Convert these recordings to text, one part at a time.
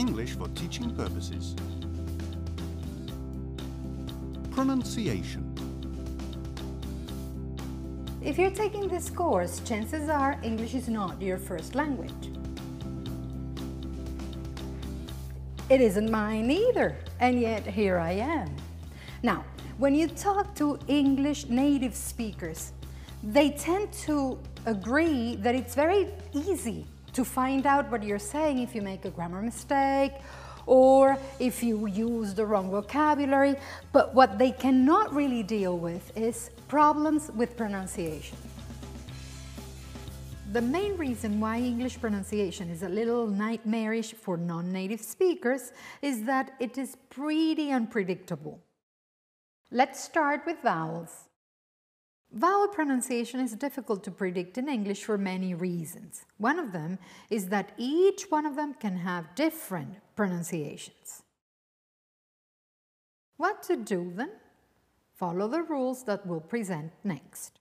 English for teaching purposes. Pronunciation. If you're taking this course, chances are English is not your first language. It isn't mine either, and yet here I am. Now, when you talk to English native speakers, they tend to agree that it's very easy to find out what you're saying if you make a grammar mistake or if you use the wrong vocabulary, but what they cannot really deal with is problems with pronunciation. The main reason why English pronunciation is a little nightmarish for non-native speakers is that it is pretty unpredictable. Let's start with vowels. Vowel pronunciation is difficult to predict in English for many reasons. One of them is that each one of them can have different pronunciations. What to do then? Follow the rules that we'll present next.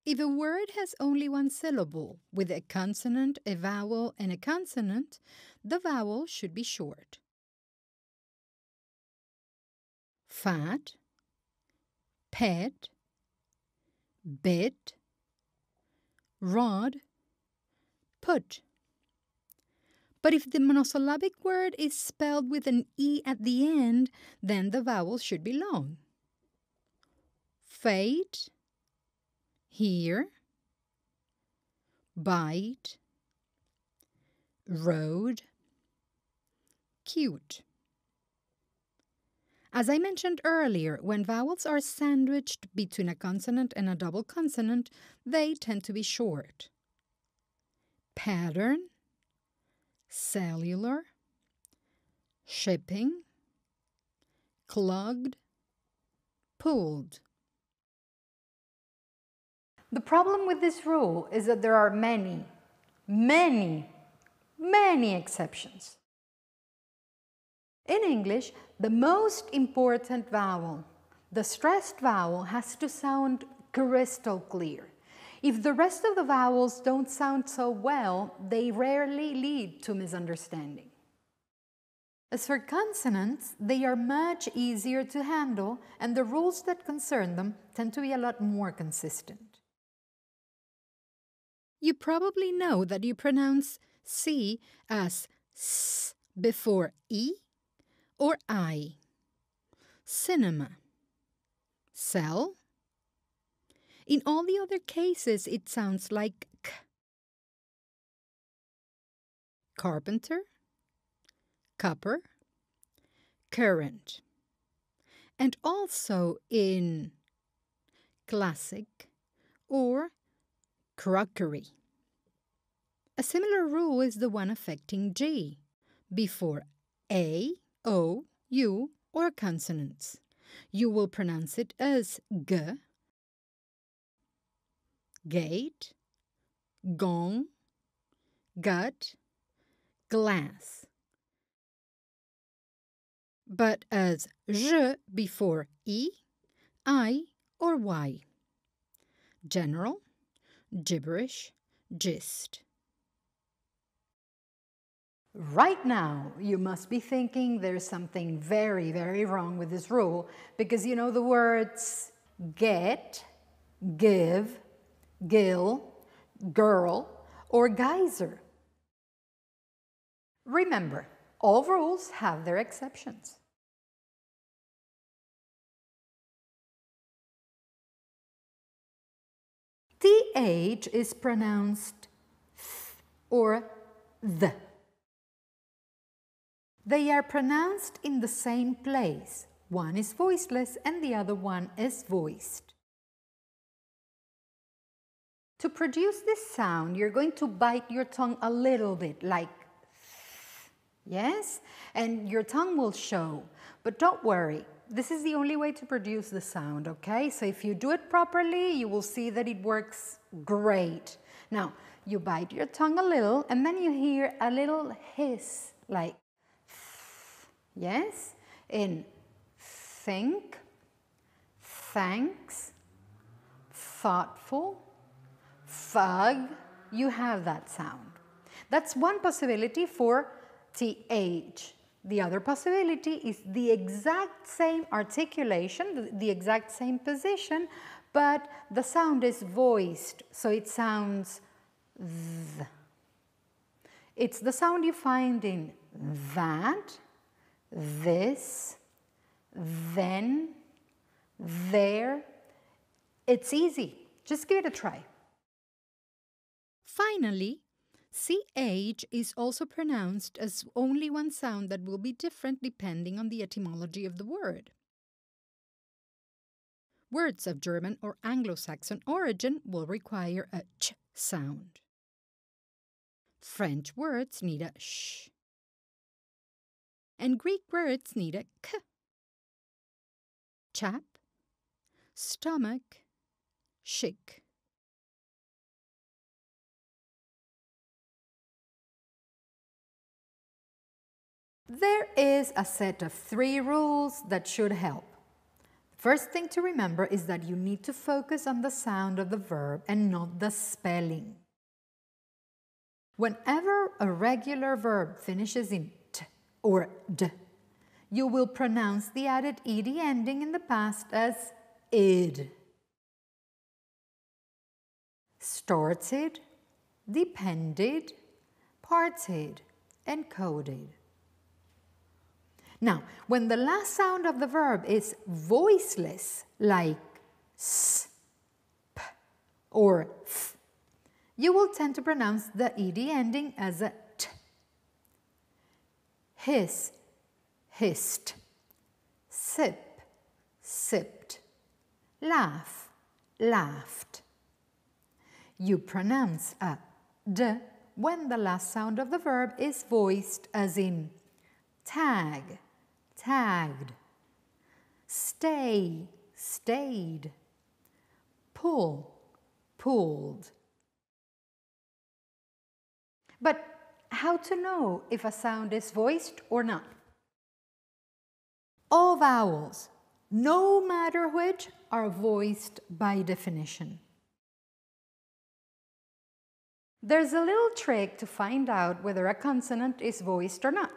If a word has only one syllable with a consonant, a vowel, and a consonant, the vowel should be short. Fat, pet, bit, rod, put. But if the monosyllabic word is spelled with an E at the end, then the vowel should be long. Fate, here, bite, road, cute. As I mentioned earlier, when vowels are sandwiched between a consonant and a double consonant, they tend to be short. Pattern, cellular, shipping, clogged, pulled. The problem with this rule is that there are many exceptions. In English, the most important vowel, the stressed vowel, has to sound crystal clear. If the rest of the vowels don't sound so well, they rarely lead to misunderstanding. As for consonants, they are much easier to handle, and the rules that concern them tend to be a lot more consistent. You probably know that you pronounce C as S before E or I. Cinema, cell. In all the other cases, it sounds like K. Carpenter, copper, current. And also in classic or crockery. A similar rule is the one affecting G, before A, O, U, or consonants. You will pronounce it as G, gate, gong, gut, glass. But as J before E, I, or Y. General, gibberish, gist. Right now, you must be thinking there's something very, very wrong with this rule because you know the words get, give, gill, girl, or geyser. Remember, all rules have their exceptions. TH is pronounced th or the. They are pronounced in the same place. One is voiceless and the other one is voiced. To produce this sound, you're going to bite your tongue a little bit, like th, yes? And your tongue will show. But don't worry, this is the only way to produce the sound, okay? So if you do it properly, you will see that it works great. Now, you bite your tongue a little and then you hear a little hiss, like yes? In think, thanks, thoughtful, fug, you have that sound. That's one possibility for TH. The other possibility is the exact same articulation, the exact same position, but the sound is voiced, so it sounds th. It's the sound you find in that, this, then, there. It's easy. Just give it a try. Finally, CH is also pronounced as only one sound that will be different depending on the etymology of the word. Words of German or Anglo-Saxon origin will require a ch sound. French words need a sh. And Greek words need a k. Chap, stomach, chic. There is a set of 3 rules that should help. First thing to remember is that you need to focus on the sound of the verb and not the spelling. Whenever a regular verb finishes in t or d, you will pronounce the added ed ending in the past as id. Started, depended, parted, and coded. Now, when the last sound of the verb is voiceless, like s, p, or f, you will tend to pronounce the ed ending as a t. Hiss, hissed. Sip, sipped. Laugh, laughed. You pronounce a d when the last sound of the verb is voiced, as in tag, tagged. Stay, stayed. Pull, pulled. But how to know if a sound is voiced or not? All vowels, no matter which, are voiced by definition. There's a little trick to find out whether a consonant is voiced or not.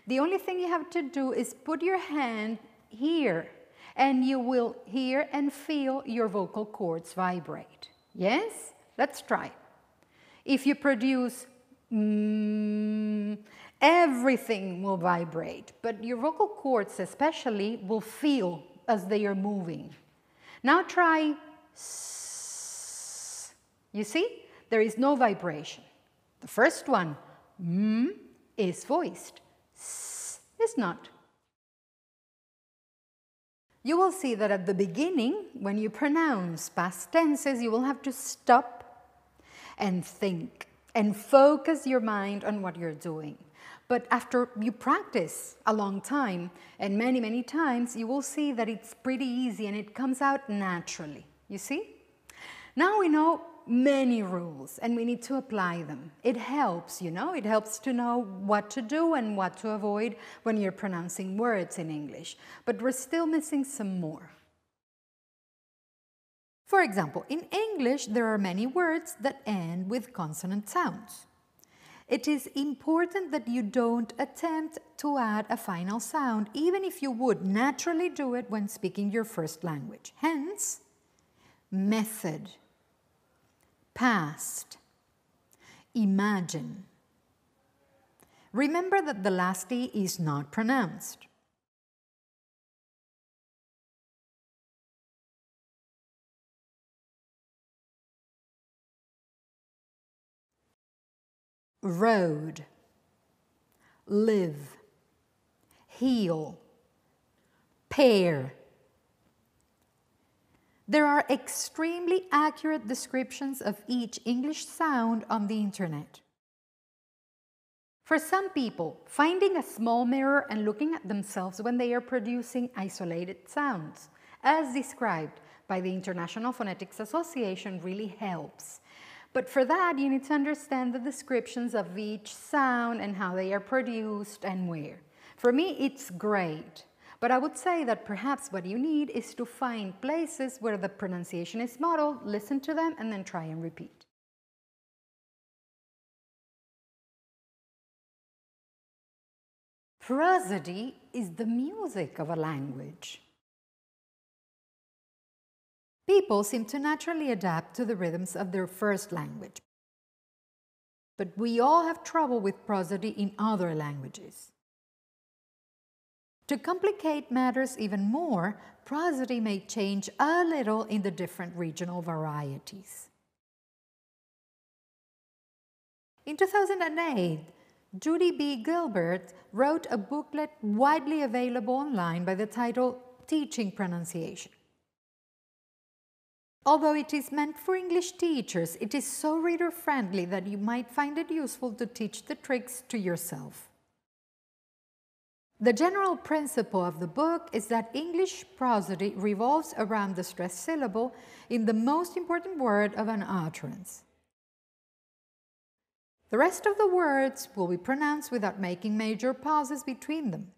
The only thing you have to do is put your hand here, and you will hear and feel your vocal cords vibrate. Yes? Let's try. If you produce everything will vibrate, but your vocal cords especially will feel as they are moving. Now try s. You see? There is no vibration. The first one, is voiced. S is not. You will see that at the beginning, when you pronounce past tenses, you will have to stop and think and focus your mind on what you're doing. But after you practice a long time, and many, many times, you will see that it's pretty easy and it comes out naturally. You see? Now we know many rules and we need to apply them. It helps, you know, it helps to know what to do and what to avoid when you're pronouncing words in English. But we're still missing some more. For example, in English, there are many words that end with consonant sounds. It is important that you don't attempt to add a final sound, even if you would naturally do it when speaking your first language. Hence, method, past, imagine. Remember that the last E is not pronounced. Road, live, heal, pair. There are extremely accurate descriptions of each English sound on the internet. For some people, finding a small mirror and looking at themselves when they are producing isolated sounds, as described by the International Phonetics Association, really helps. But for that, you need to understand the descriptions of each sound and how they are produced and where. For me, it's great. But I would say that perhaps what you need is to find places where the pronunciation is modeled, listen to them, and then try and repeat. Prosody is the music of a language. People seem to naturally adapt to the rhythms of their first language. But we all have trouble with prosody in other languages. To complicate matters even more, prosody may change a little in the different regional varieties. In 2008, Judy B. Gilbert wrote a booklet widely available online by the title Teaching Pronunciation. Although it is meant for English teachers, it is so reader-friendly that you might find it useful to teach the tricks to yourself. The general principle of the book is that English prosody revolves around the stressed syllable in the most important word of an utterance. The rest of the words will be pronounced without making major pauses between them.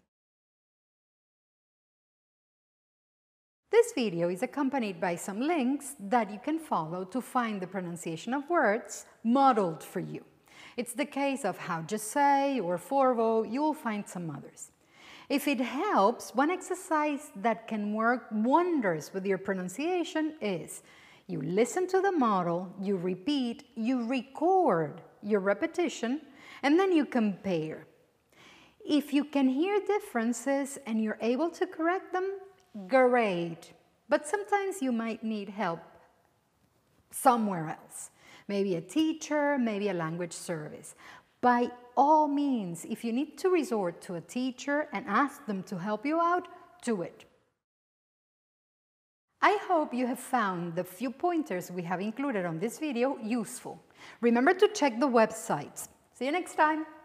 This video is accompanied by some links that you can follow to find the pronunciation of words modeled for you. It's the case of How to Say or Forvo. You'll find some others. If it helps, one exercise that can work wonders with your pronunciation is you listen to the model, you repeat, you record your repetition, and then you compare. If you can hear differences and you're able to correct them, great. But sometimes you might need help somewhere else. Maybe a teacher, maybe a language service. By all means, if you need to resort to a teacher and ask them to help you out, do it. I hope you have found the few pointers we have included on this video useful. Remember to check the websites. See you next time!